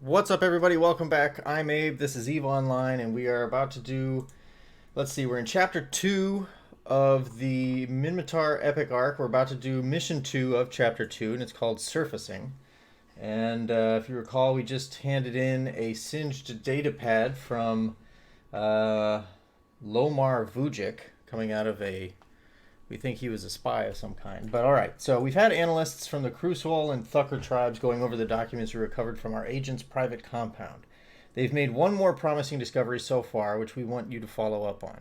What's up, everybody? Welcome back. I'm Abe. This is EVE Online, and we are about to do. Let's see, we're in Chapter 2 of the Minmatar Epic Arc. We're about to do Mission 2 of Chapter 2, and it's called Surfacing. And if you recall, we just handed in a singed datapad from Lomar Vujic, coming out of a. We think he was a spy of some kind. But alright, so we've had analysts from the Crucial and Thucker tribes going over the documents we recovered from our agent's private compound. They've made one more promising discovery so far, which we want you to follow up on.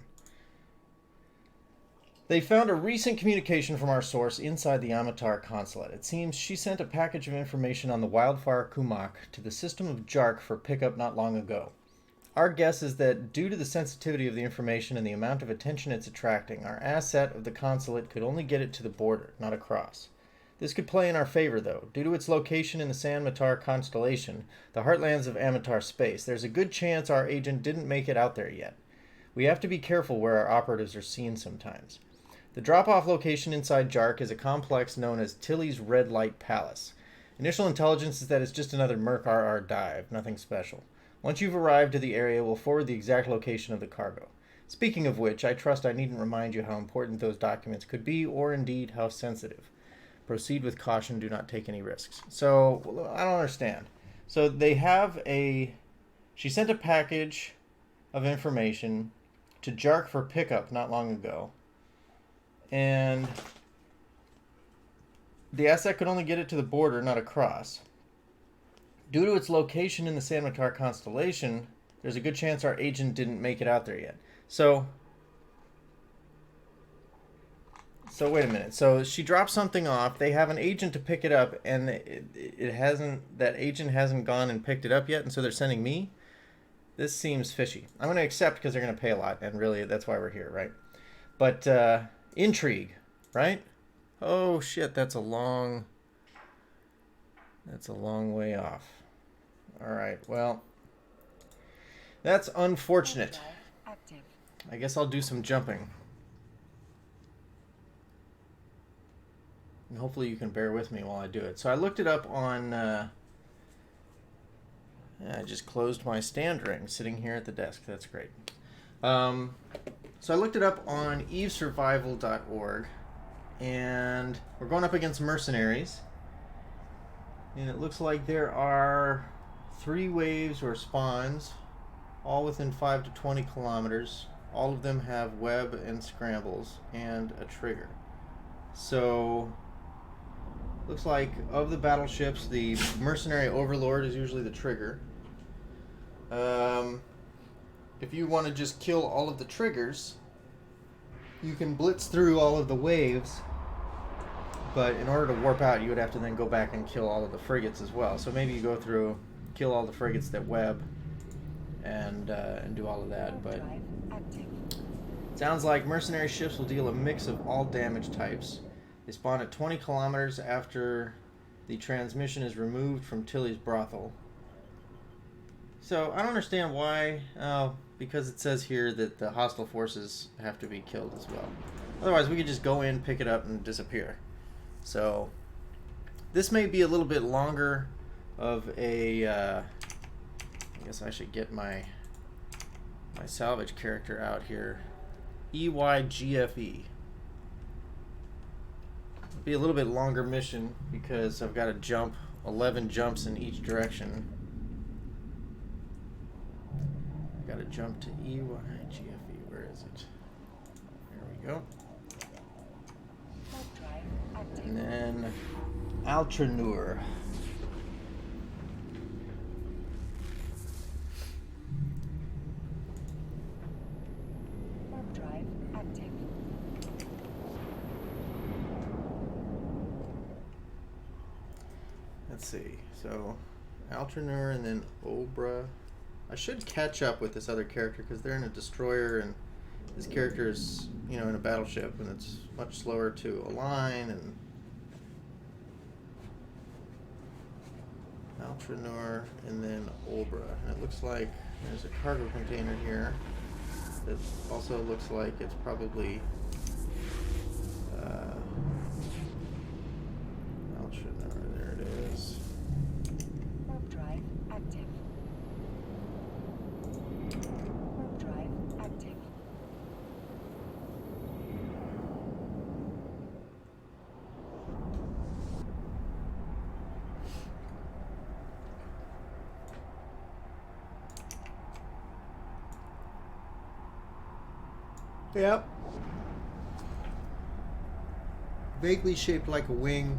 They found a recent communication from our source inside the Amatar consulate. It seems she sent a package of information on the wildfire Kumak to the system of Jark for pickup not long ago. Our guess is that due to the sensitivity of the information and the amount of attention it's attracting, our asset of the consulate could only get it to the border, not across. This could play in our favor, though. Due to its location in the Minmatar constellation, the heartlands of Amatar space, there's a good chance our agent didn't make it out there yet. We have to be careful where our operatives are seen sometimes. The drop-off location inside Jark is a complex known as Tilly's Red Light Palace. Initial intelligence is that it's just another Merc RR dive, nothing special. Once you've arrived to the area, we'll forward the exact location of the cargo. Speaking of which, I trust I needn't remind you how important those documents could be, or indeed how sensitive. Proceed with caution, do not take any risks. So, I don't understand. So they have a... She sent a package of information to Jark for pickup not long ago. And the asset could only get it to the border, not across. Due to its location in the Minmatar constellation, there's a good chance our agent didn't make it out there yet. So wait a minute. So she dropped something off. They have an agent to pick it up, and it hasn't. That agent hasn't gone and picked it up yet, and so they're sending me. This seems fishy. I'm going to accept because they're going to pay a lot, and really that's why we're here, right? But intrigue, right? Oh shit, that's a long way off. Alright, well, that's unfortunate. I guess I'll do some jumping. And hopefully you can bear with me while I do it. So I looked it up on... I just closed my stand ring sitting here at the desk. That's great. So I looked it up on evesurvival.org. And we're going up against mercenaries. And it looks like there are 3 waves or spawns, all within 5 to 20 kilometers. All of them have web and scrambles and a trigger. So, looks like of the battleships, the mercenary overlord is usually the trigger. If you want to just kill all of the triggers, you can blitz through all of the waves. But in order to warp out, you would have to then go back and kill all of the frigates as well. So maybe you go through, kill all the frigates that web, and do all of that. But it sounds like mercenary ships will deal a mix of all damage types. They spawn at 20 kilometers after the transmission is removed from Tilly's brothel. So I don't understand why. Because it says here that the hostile forces have to be killed as well. Otherwise, we could just go in, pick it up, and disappear. So, this may be a little bit longer of a, I guess I should get my salvage character out here. EYGFE. It'll be a little bit longer mission because I've got to jump 11 jumps in each direction. I've got to jump to EYGFE. Where is it? There we go. And then Altranur. Warp drive active. Let's see. So Altranur and then Obra. I should catch up with this other character because they're in a destroyer and this character is, in a battleship and it's much slower to align. And Altranur and then Obra. And it looks like there's a cargo container here that also looks like it's probably Altranur. There it is. Warp drive active. Yep. Vaguely shaped like a wing.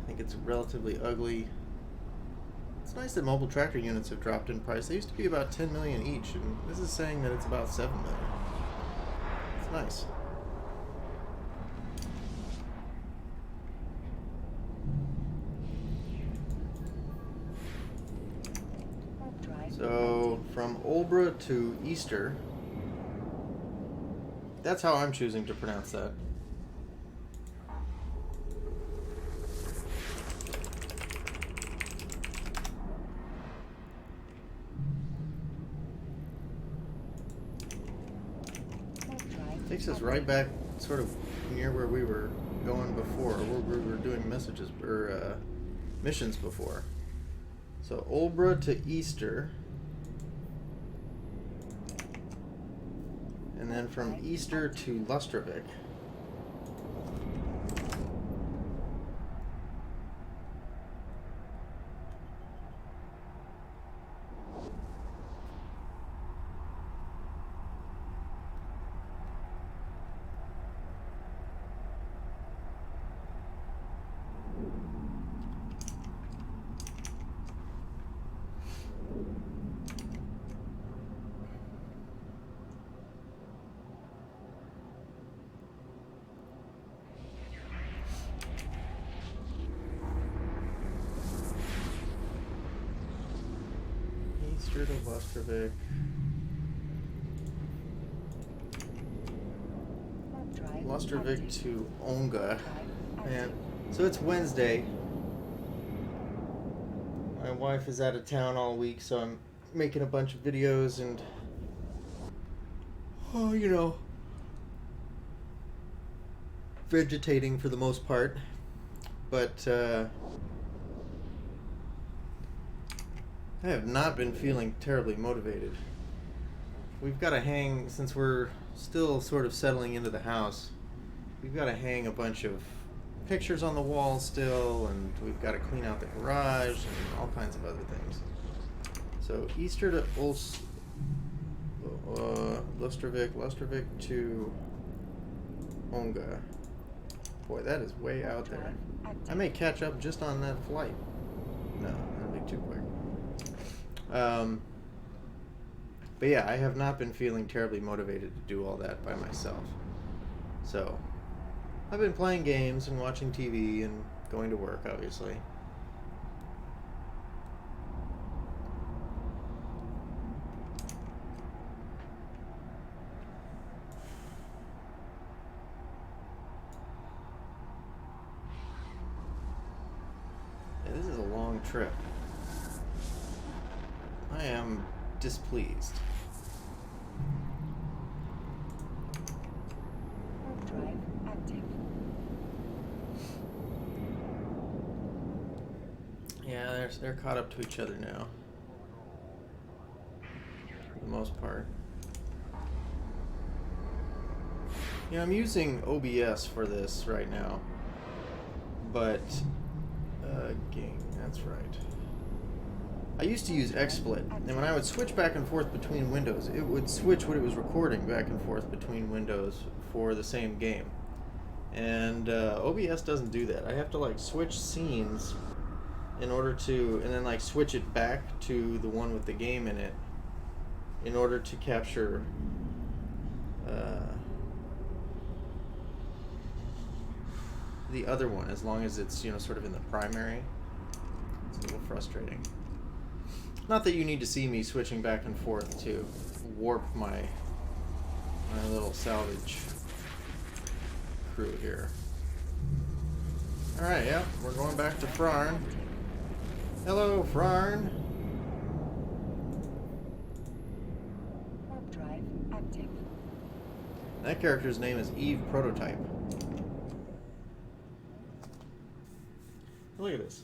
I think it's relatively ugly. It's nice that mobile tractor units have dropped in price. They used to be about 10 million each, and this is saying that it's about 7 million. It's nice. So, from Olbra to Easter. That's how I'm choosing to pronounce that. Takes us right back, sort of near where we were going before, or where we were doing messages or missions before. So Olbra to Easter, and then from Easter to Lustravik. Easter to Lustravik. Lustravik to Onga. Man, so it's Wednesday. My wife is out of town all week, so I'm making a bunch of videos and, oh, you know, vegetating for the most part. But I have not been feeling terribly motivated. We've got to hang, since we're still sort of settling into the house, we've got to hang a bunch of pictures on the wall still, and we've got to clean out the garage and all kinds of other things. So Easter to Lustravik to Onga. Boy, that is way out there. I may catch up just on that flight. No, that'll be too quick. But yeah, I have not been feeling terribly motivated to do all that by myself. So, I've been playing games and watching TV and going to work, obviously. Yeah, this is a long trip. I am displeased. Drive active. Yeah, they're caught up to each other now, for the most part. You know, I'm using OBS for this right now, but game, that's right. I used to use XSplit, and when I would switch back and forth between windows, it would switch what it was recording back and forth between windows for the same game. And OBS doesn't do that. I have to like switch scenes in order to, and then like switch it back to the one with the game in it in order to capture the other one, as long as it's, you know, sort of in the primary. It's a little frustrating. Not that you need to see me switching back and forth to warp my little salvage crew here. Alright, yeah, we're going back to Frarn. Hello, Frarn. Warp drive active. That character's name is Eve Prototype. Look at this.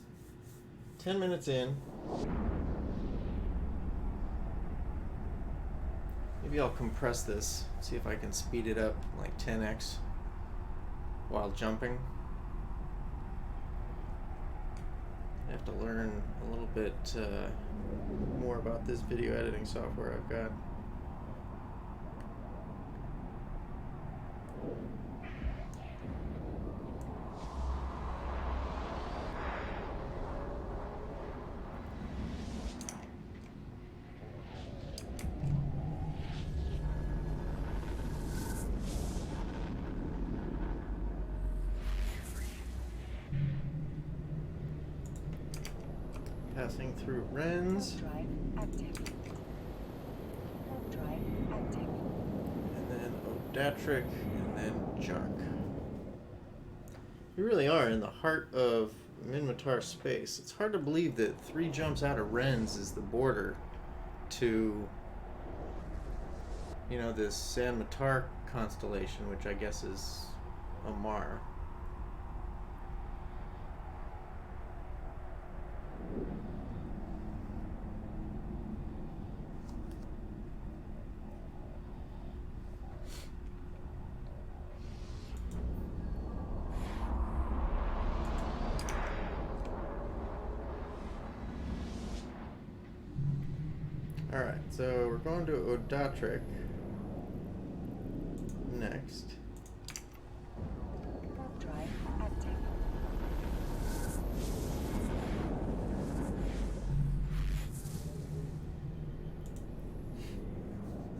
10 minutes in. Maybe I'll compress this, see if I can speed it up like 10x while jumping. I have to learn a little bit more about this video editing software I've got. Passing through Rennes. Warp drive active. Warp drive active. And then Odatric, and then Jark. We really are in the heart of Minmatar space. It's hard to believe that 3 jumps out of Rennes is the border to, you know, this San Matar constellation, which I guess is Amar. Alright, so we're going to Odatric next. Warp drive active.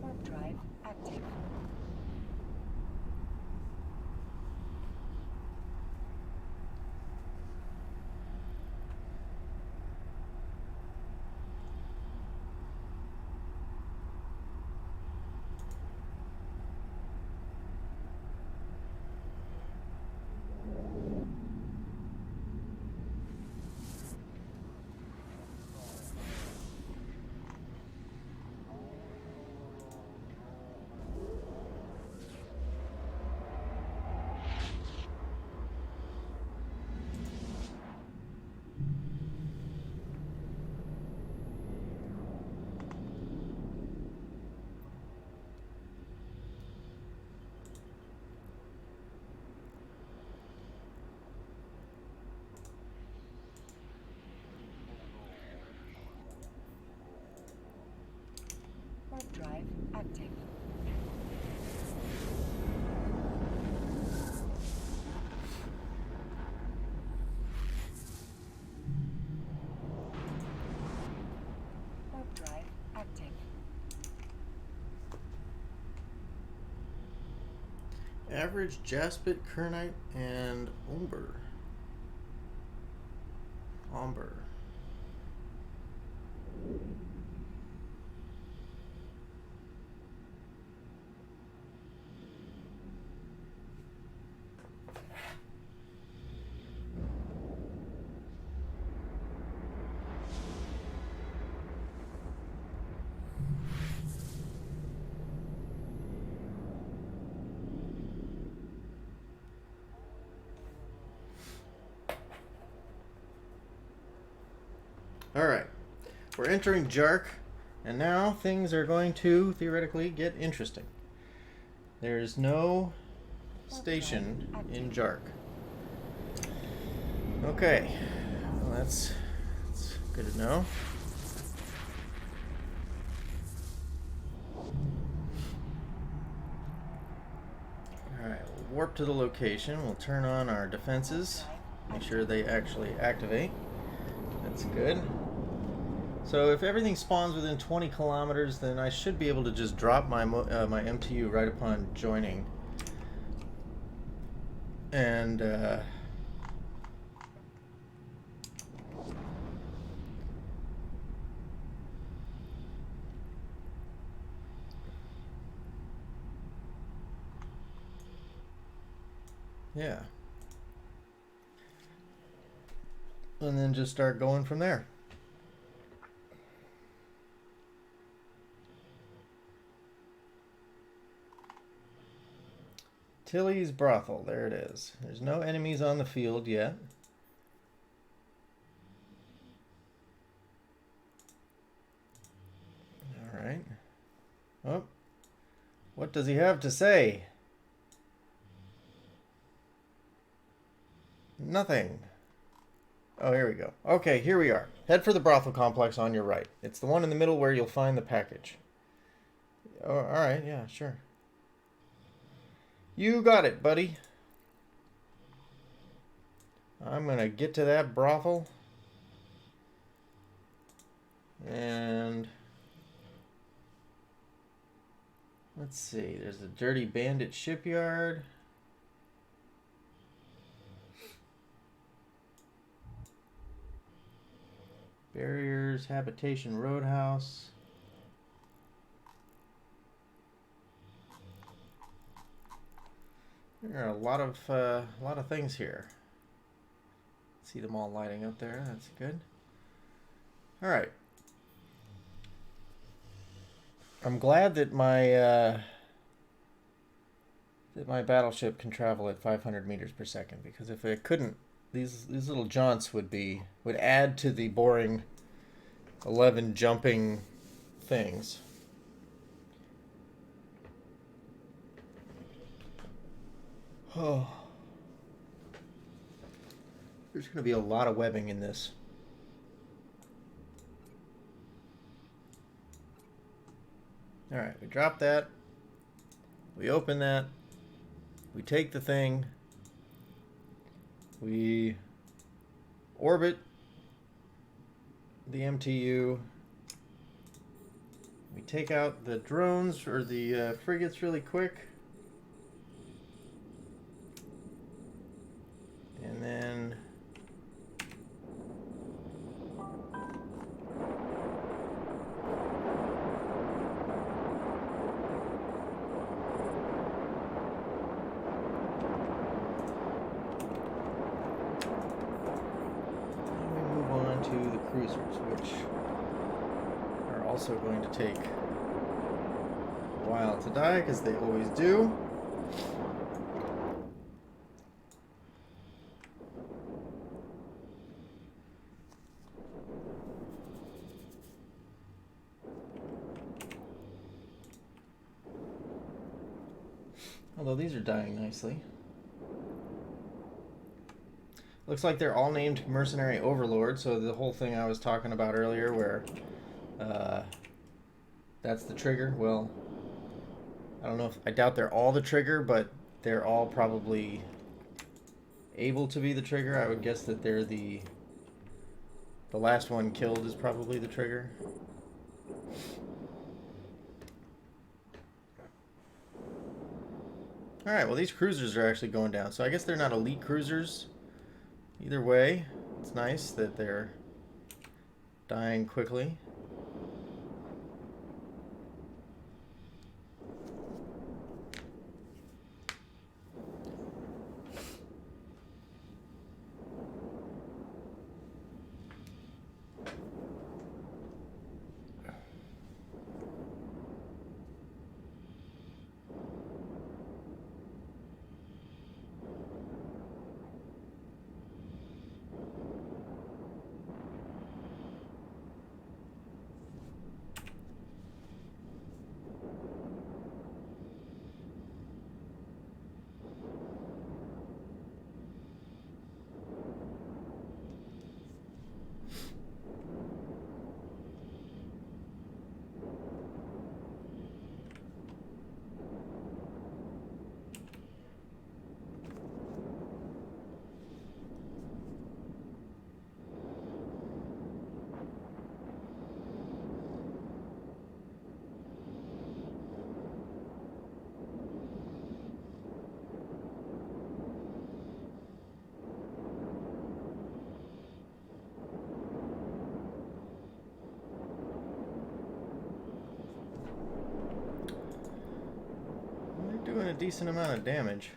Warp drive active. Warp drive active. Warp drive active. Average Jaspit, Kernite, and Umber. Umber. Alright, we're entering Jark, and now things are going to theoretically get interesting. There's no station in Jark. Okay, well, that's good to know. Alright, we'll warp to the location. We'll turn on our defenses, make sure they actually activate. That's good. So if everything spawns within 20 kilometers, then I should be able to just drop my my MTU right upon joining. And yeah. And then just start going from there. Tilly's Brothel, there it is. There's no enemies on the field yet. All right. Oh, what does he have to say? Nothing. Oh, here we go. Okay, here we are. Head for the brothel complex on your right. It's the one in the middle where you'll find the package. Oh, all right, yeah, sure. You got it, buddy. I'm going to get to that brothel. And let's see. There's a dirty bandit shipyard. Barriers, habitation, roadhouse. There are a lot of things here. See them all lighting up there. That's good. All right. I'm glad that my battleship can travel at 500 meters per second, because if it couldn't, these little jaunts would add to the boring 11 jumping things. Oh. There's going to be a lot of webbing in this. Alright, we drop that. We open that. We take the thing. We orbit the MTU. We take out the drones or the frigates really quick. And then we move on to the cruisers, which are also going to take a while to die, because they always do. Although these are dying nicely. Looks like they're all named Mercenary Overlord, so the whole thing I was talking about earlier where that's the trigger. Well, I don't know if... I doubt they're all the trigger, but they're all probably able to be the trigger. I would guess that they're the last one killed is probably the trigger. Alright, well these cruisers are actually going down. So I guess they're not elite cruisers. Either way, it's nice that they're dying quickly. They're doing a decent amount of damage.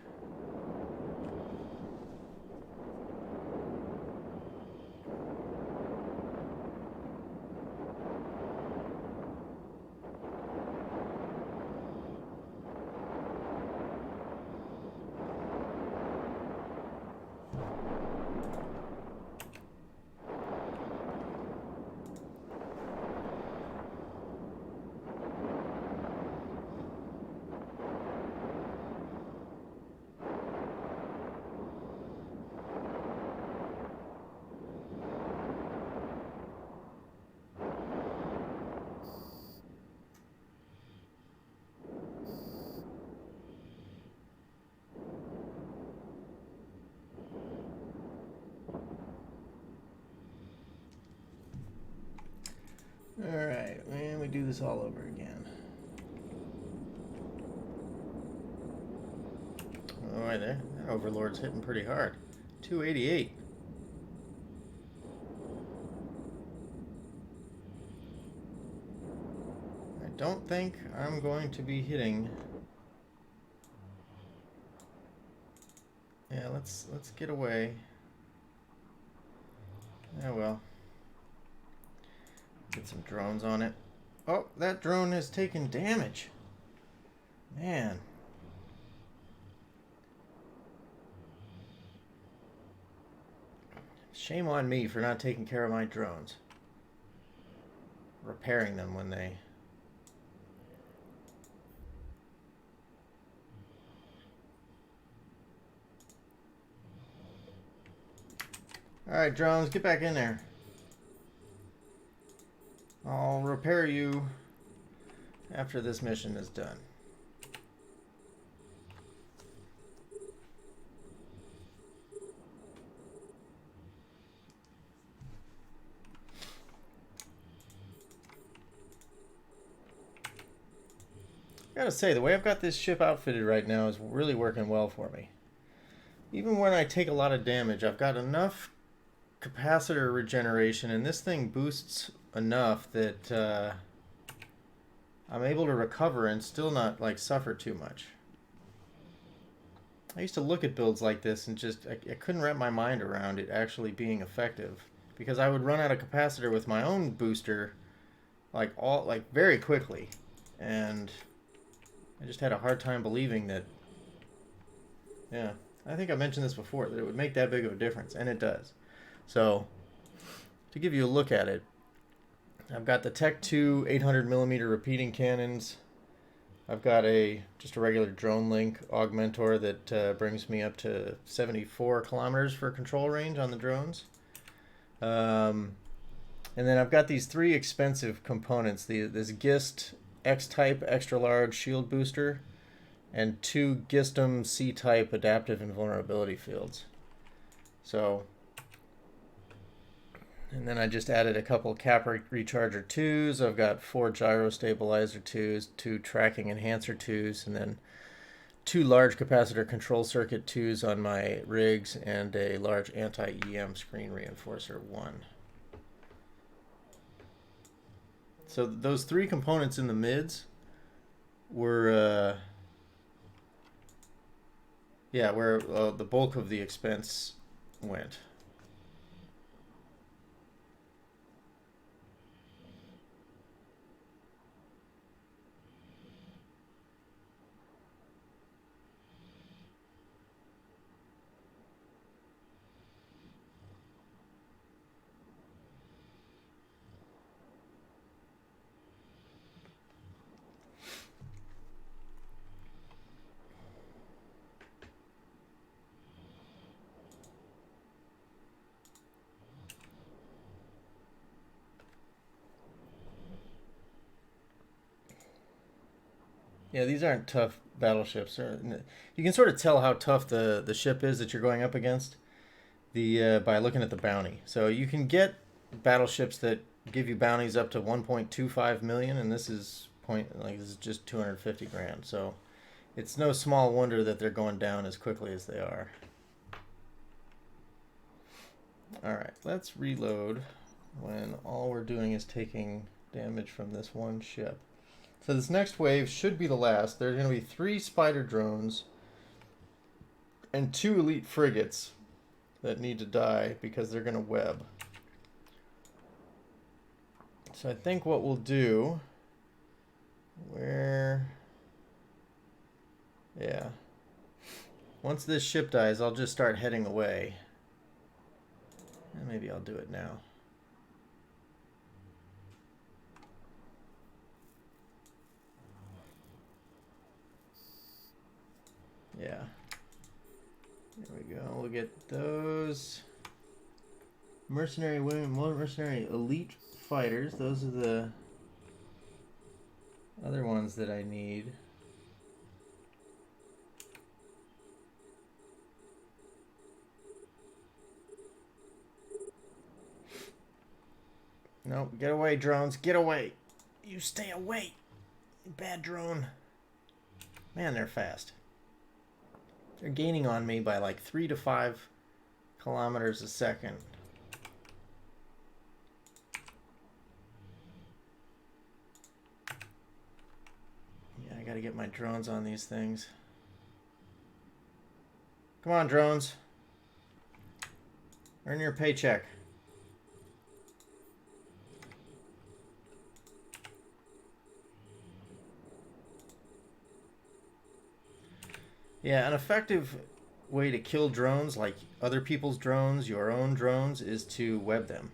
Alright, and we do this all over again. Oh, right there. That Overlord's hitting pretty hard. 288. don't think I'm going to be hitting. Yeah, let's get away. Yeah, well. Get some drones on it. Oh, that drone has taken damage. Man. Shame on me for not taking care of my drones. Repairing them when they... Alright, drones, get back in there. I'll repair you after this mission is done. I gotta say, the way I've got this ship outfitted right now is really working well for me. Even when I take a lot of damage, I've got enough capacitor regeneration, and this thing boosts enough that I'm able to recover and still not like suffer too much. I used to look at builds like this and just I couldn't wrap my mind around it actually being effective, because I would run out of capacitor with my own booster like very quickly, and I just had a hard time believing that. Yeah, I think I mentioned this before, that it would make that big of a difference, and it does. So, to give you a look at it, I've got the Tech 2 800mm repeating cannons. I've got just a regular drone link augmentor that brings me up to 74 kilometers for control range on the drones. And then I've got these three expensive components: this GIST X-type extra large shield booster, and two GISTM C-type adaptive invulnerability fields. So, and then I just added a couple cap recharger 2s. I've got 4 gyro stabilizer 2s, 2 tracking enhancer 2s, and then 2 large capacitor control circuit 2s on my rigs, and a large anti-EM screen reinforcer 1. So those 3 components in the mids were where the bulk of the expense went. Yeah, these aren't tough battleships. You can sort of tell how tough the ship is that you're going up against by looking at the bounty. So you can get battleships that give you bounties up to 1.25 million, and this is just 250 grand. So it's no small wonder that they're going down as quickly as they are. All right, let's reload when all we're doing is taking damage from this one ship. So this next wave should be the last. There's going to be 3 spider drones and 2 elite frigates that need to die because they're going to web. So I think what we'll do, once this ship dies, I'll just start heading away. And maybe I'll do it now. Yeah. There we go. We'll get those mercenary women, mercenary elite fighters. Those are the other ones that I need. No, get away, drones. Get away. You stay away. You bad drone. Man, they're fast. They're gaining on me by like 3 to 5 kilometers a second. get my drones on these things. Come on, drones. Earn your paycheck. Yeah, an effective way to kill drones, like other people's drones, your own drones, is to web them.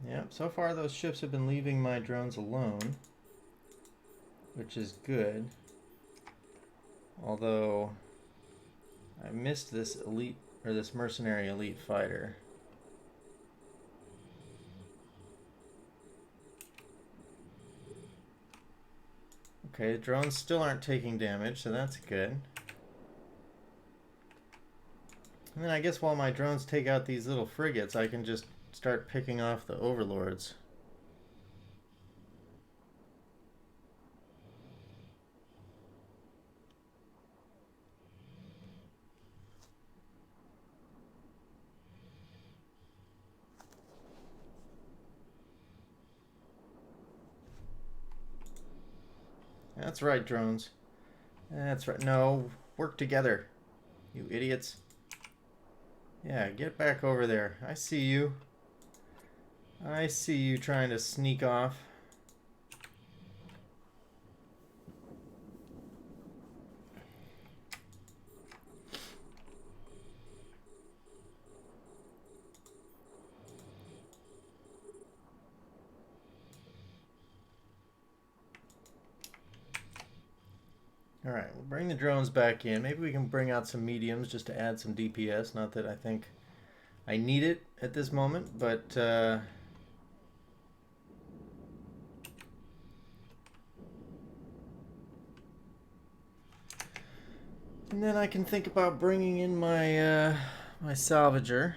Yep, so far those ships have been leaving my drones alone, which is good. Although I missed this elite, or this mercenary elite fighter. Okay, the drones still aren't taking damage, so that's good. And then I guess while my drones take out these little frigates, I can just start picking off the overlords. That's right, drones. That's right. No, work together, you idiots. Yeah, get back over there. I see you. I see you trying to sneak off. All right, we'll bring the drones back in. Maybe we can bring out some mediums just to add some DPS. Not that I think I need it at this moment, but and then I can think about bringing in my my salvager.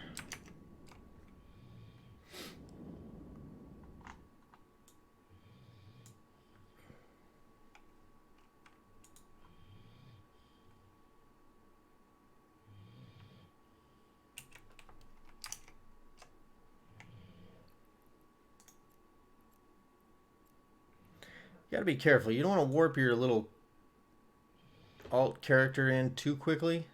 You gotta be careful. You don't want to warp your little alt character in too quickly,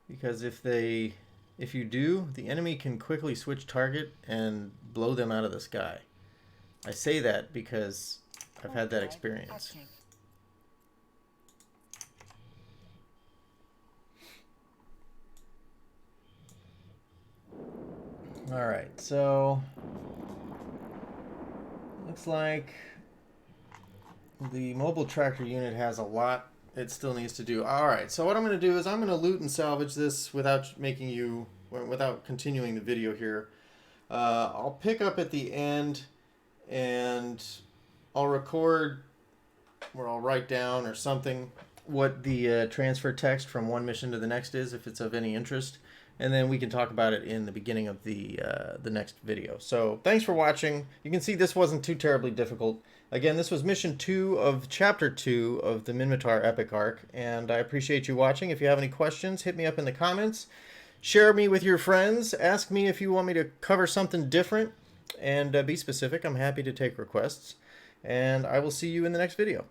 because if you do, the enemy can quickly switch target and blow them out of the sky. I say that because I've had that experience. All right, so looks like the mobile tractor unit has a lot it still needs to do. All right, so what I'm going to do is I'm going to loot and salvage this without continuing the video here. I'll pick up at the end and I'll record, or I'll write down or something what the transfer text from one mission to the next is, if it's of any interest, and then we can talk about it in the beginning of the next video. So thanks for watching. You can see this wasn't too terribly difficult. Again, this was mission 2 of chapter 2 of the Minmatar epic arc, and I appreciate you watching. If you have any questions, hit me up in the comments. Share me with your friends. Ask me if you want me to cover something different, and be specific. I'm happy to take requests, and I will see you in the next video.